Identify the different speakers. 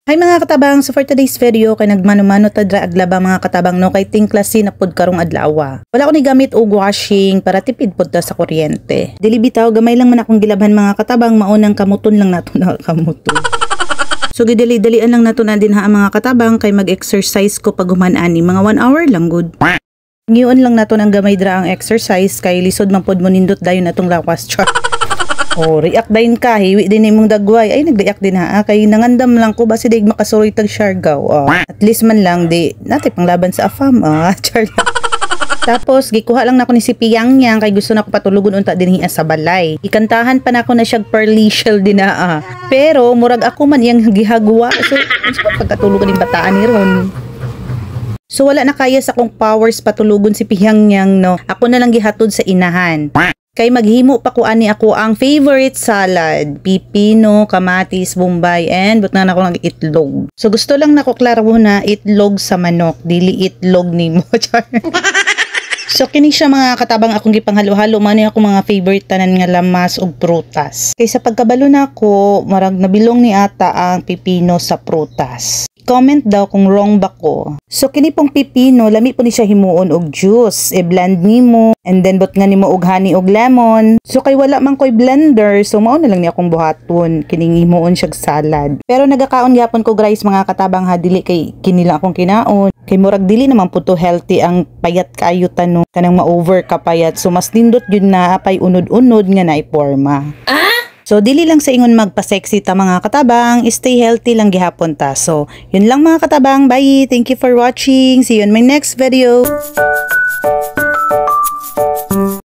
Speaker 1: Hi mga katabang, so for today's video kay nagmano-mano ta dra aglaba mga katabang no kay ting klase na pud karong adlaw. Wala ko ni gamit og washing para tipid pud ta sa kuryente. Dili bitaw gamay lang man akong gilabhan mga katabang, maunang kamuton lang nato na kamuton. So gidali-dalian lang nato na din ha mga katabang kay mag-exercise ko pag human-ani mga 1 hour lang good. Ngayon lang nato nang gamay dra ang exercise kay lisod man pud mo nindot dayon natong lawas char. Oh, react din ka, hiwi din imong dagway. Ay, nag-react din ha. Kay nangandam lang ko, basi dig makasuroy tag siargaw. Oh, at least man lang, di, natin panglaban sa afam. Char. Tapos, gikuha lang na ko ni si Piyang Yang, kay gusto na ko patulugon unta din sa balay. Ikantahan pa na ko na siya pearly shell din na. Pero, murag ako man iyang gihagwa. So, pagkatulugan ng bataan ni Ron. So, wala na kaya sa akong powers patulugon si Piyang Yang, no. Ako na lang gihatod sa inahan. Kay maghimo pa ko ani ako ang favorite salad, pipino, kamatis, bombay, and but na ako ng itlog. So gusto lang nako klaro na itlog sa manok, dili itlog nimo. So kini siya mga katabang akong gipanghalo-halo man ako mga favorite tanan nga lamas ug prutas. Kay sa pagkabalo nako, marag nabilong ni ata ang pipino sa prutas. Comment daw kung wrong ba ko. So kini pong pipino, lami po ni siya himuon og juice, i-blend nimo, and then bot nga nimo og honey og lemon. So kay wala man koy blender, so mao na lang ni akong buhaton, kining himuon siya salad. Pero nagakaon gyapon ko guys mga katabang ha, dili kay kini lang akong kinaon. Kay murag dili naman po to healthy ang payat kaayo tanong kanang ma-over ka payat. So mas nindot yun na apay unod-unod nga naay porma. So, dili lang sa ingon magpa-sexy ta mga katabang, stay healthy lang gihapon ta. So, yun lang mga katabang, bye! Thank you for watching! See you in my next video!